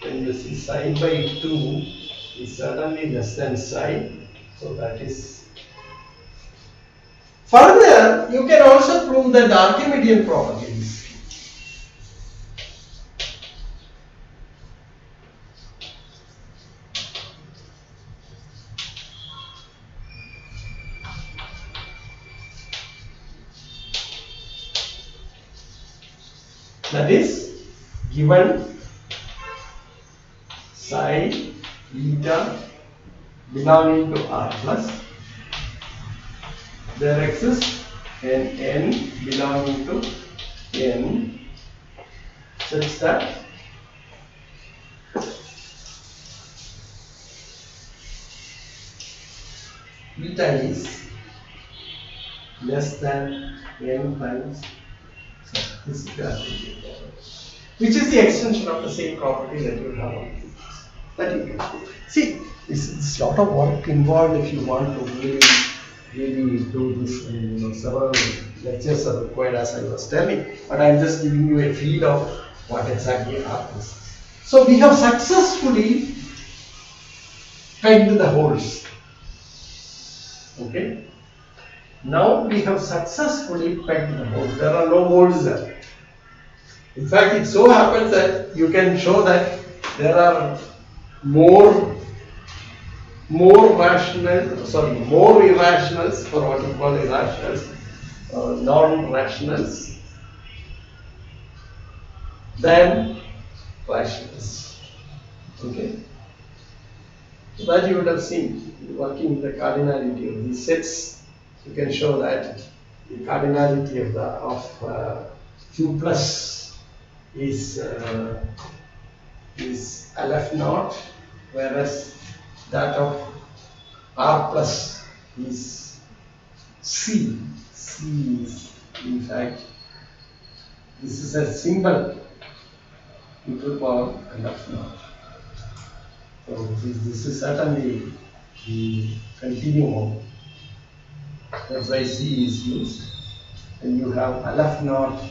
When you see psi by 2 is certainly less than psi, so that is. Further, you can also prove the Archimedean properties. That is, given psi eta belonging to R plus, there exists an n belonging to n such that beta is less than n times this quadratic, which is the extension of the same property that you have on this. That you can see. It's a lot of work involved if you want to really do this. And, several lectures are required, as I was telling. But I'm just giving you a feel of what exactly happens. So we have successfully pegged the holes. Okay. Now we have successfully pegged the holes. There are no holes there. In fact, it so happens that you can show that there are more irrationals, for what you call irrationals, non-rationals, than rationals. Okay? So that you would have seen working the cardinality of these sets. You can show that the cardinality of Q plus is LF naught, whereas that of R plus is C. C is, in fact, this is a symbol equal power LF naught. So this is certainly the continuum. That's why C is used. And you have LF naught.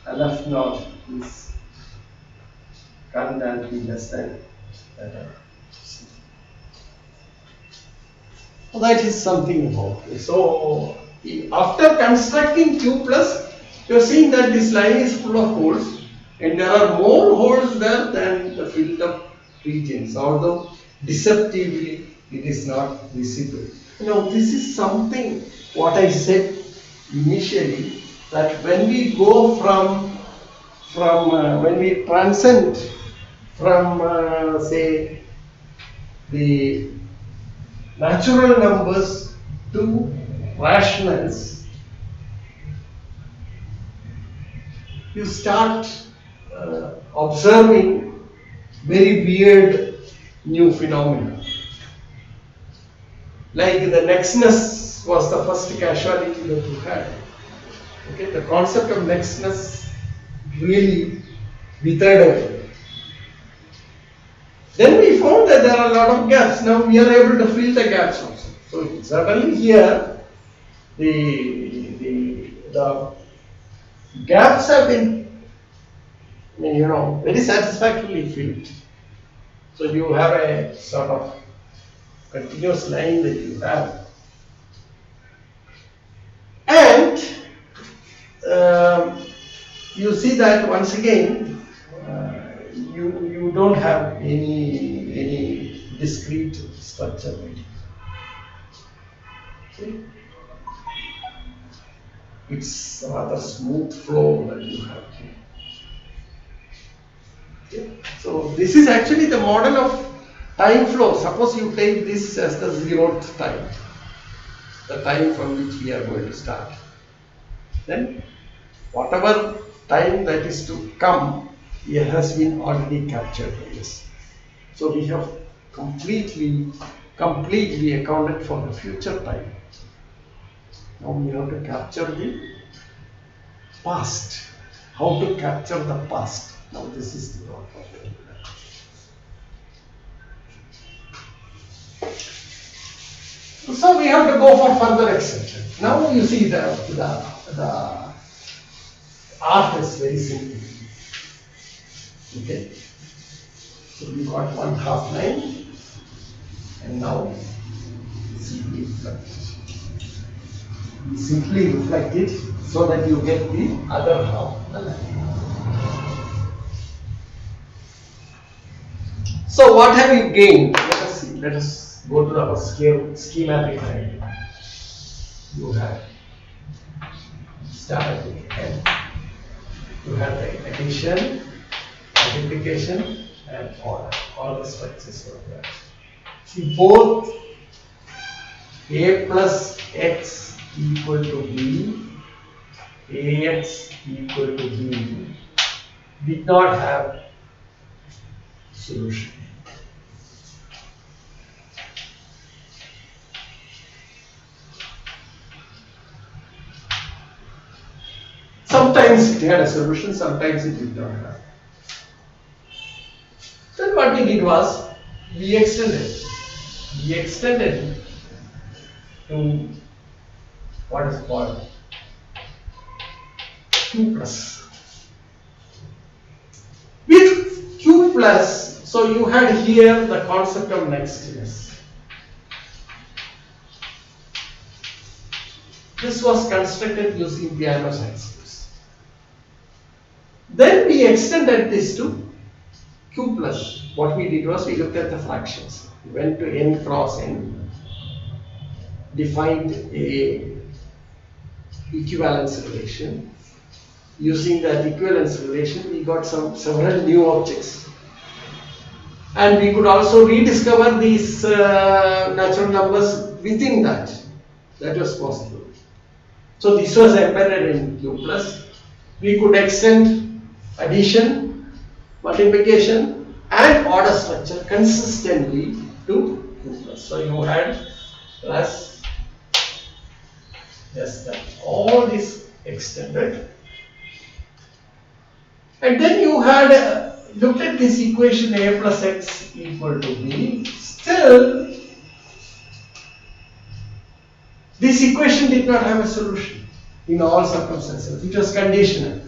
LF naught is cardinality less than that of C. So that is something about it. So after constructing Q plus, you are seeing that this line is full of holes, and there are more holes there than the filled up regions, although deceptively it is not visible. Now this is something what I said initially, that when we go from when we transcend from say the natural numbers to rationals, you start observing very weird new phenomena. Like the nextness was the first casualty that you had. Okay, the concept of nextness really withered away. Then we found that there are a lot of gaps. Now we are able to fill the gaps also. So certainly here the gaps have been very satisfactorily filled. So you have a sort of continuous line that you have, and you see that once again you don't have any discrete structure. See? It's a rather smooth flow that you have here. Okay. So this is actually the model of time flow. Suppose you take this as the 0th time, the time from which we are going to start. Then whatever time that is to come, it has been already captured by this. So we have completely accounted for the future time. Now we have to capture the past. How to capture the past? Now this is the problem. So we have to go for further extension. Now you see the art is very simple. Okay. So we got 1/2 line, and now simply reflect it. We simply reflect it so that you get the other half of the line. So what have you gained? Let us see. Let us go to our schematic diagram. You have started with N. You have the addition, multiplication, and order. All the structures are there. See, both a plus x equal to b, ax equal to b did not have solution. Sometimes it had a solution, sometimes it did not have. Then what we did was, we extended to what is called q plus. With q plus, so you had here the concept of nextness. This was constructed using Piano's axioms. Then we extended this to q plus. What we did was, we looked at the fractions. We went to n cross n, defined a equivalence relation. Using that equivalence relation, we got several new objects. And we could also rediscover these natural numbers within that. That was possible. So this was embedded in q plus. We could extend addition, multiplication and order structure consistently to q plus. So you had plus, yes, that all this extended. And then you had looked at this equation a plus x equal to b. Still, this equation did not have a solution in all circumstances. It was conditional.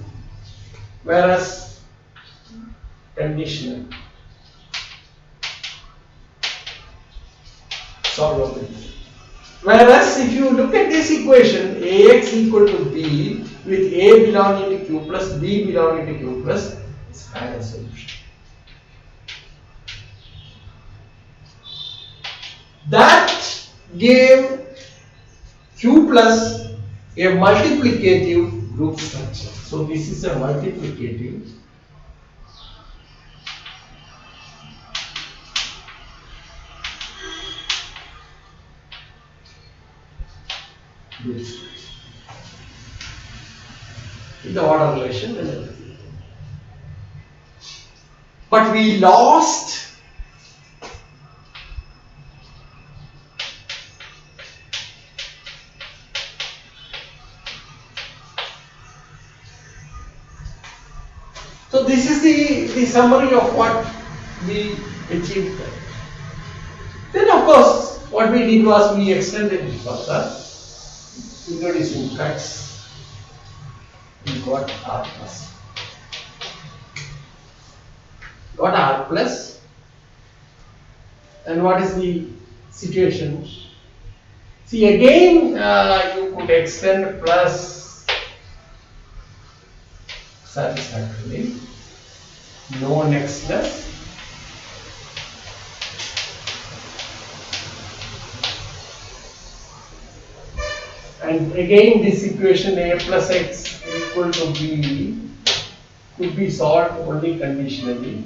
Whereas, conditional solvability. Whereas, if you look at this equation, ax equal to b with a belonging to q plus b belonging to q plus, it's had a solution. That gave q plus a multiplicative group structure. So this is a multiplicative group structure with the order relation and everything. But we lost so this is the summary of what we achieved. Then of course what we did was we extended it further, introducing cuts. We got R plus. Got R plus. And what is the situation? See, again you could extend plus satisfactorily. No nextness. And again this equation a plus x equal to b could be solved only conditionally.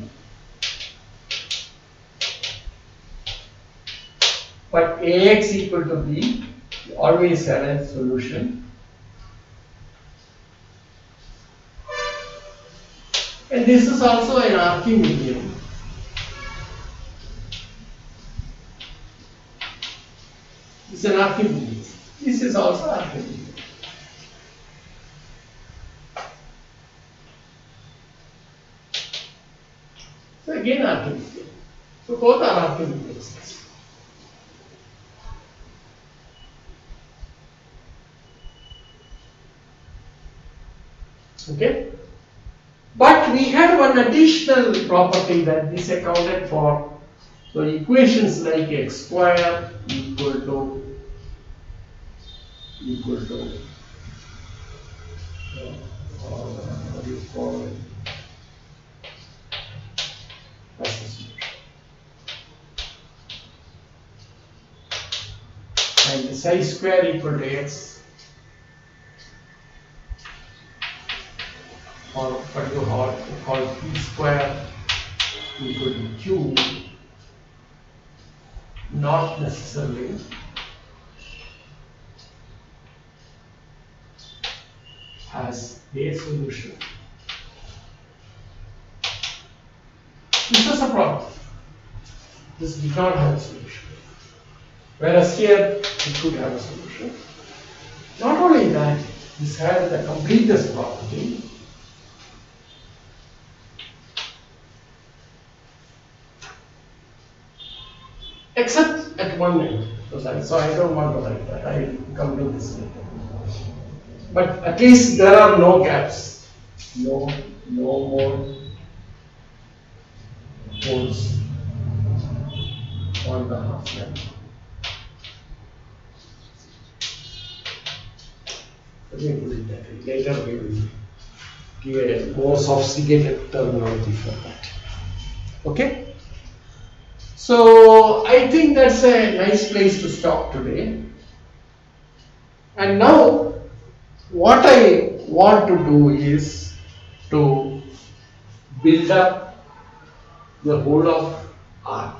But ax equal to b always had a solution. And this is also an Archimedean. It's an Archimedean. This is also Archimedean. So again Archimedean. So both are Archimedeans. Okay? But we had one additional property that this accounted for. So equations like x square equal to what do you call it? That's the solution. And psi square equal to x, or what you call p square equal to q not necessarily has a solution. This is a problem. This did not have a solution. Whereas here it could have a solution. Not only that, this has the completeness property. Except at one end. So I don't want to write that. I will come to this later. But at least there are no gaps. No more holes on the half length. Let me put it that way. Later we will give a more sophisticated terminology for that. Okay? So I think that's a nice place to stop today. And now what I want to do is to build up the whole of R.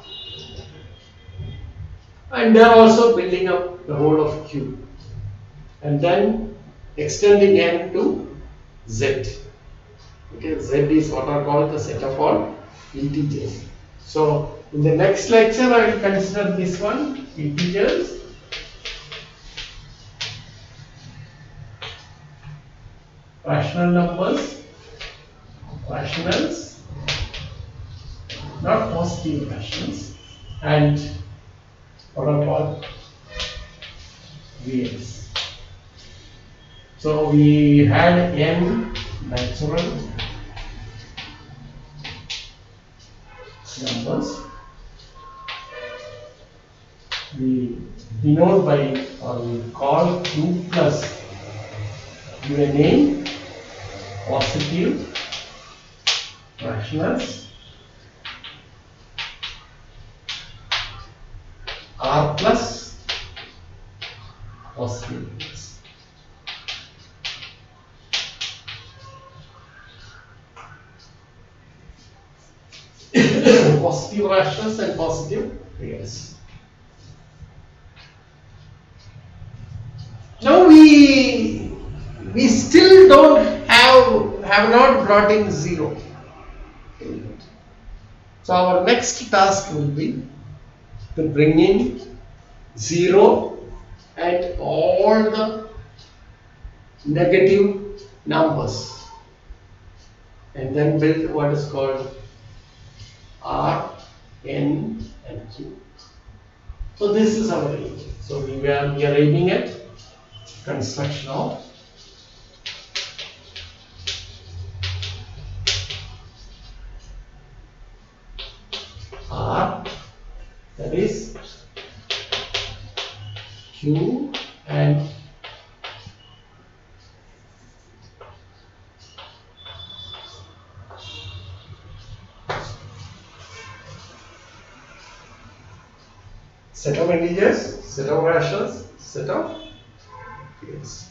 And they are also building up the whole of Q. And then extending n to Z. Okay, Z is what are called the set of all integers. So in the next lecture I will consider this one, integers. Rational numbers, rationals, not positive rationals, and what are called reals. So we had n natural numbers. We denote by, or we call Q plus, give a name, positive rationals, R plus positive reals. Positive rationals and positive reals. Now we still don't have not brought in 0. So our next task will be to bring in 0 and all the negative numbers, and then build what is called R, N and Q. So this is our aim. So we are aiming at construction of R, that is Q and set of integers, set of rationals, set of reals.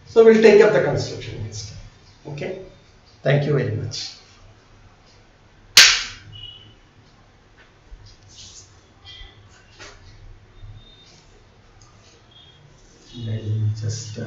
So we'll take up the construction next time. Okay? Thank you very much. Let me just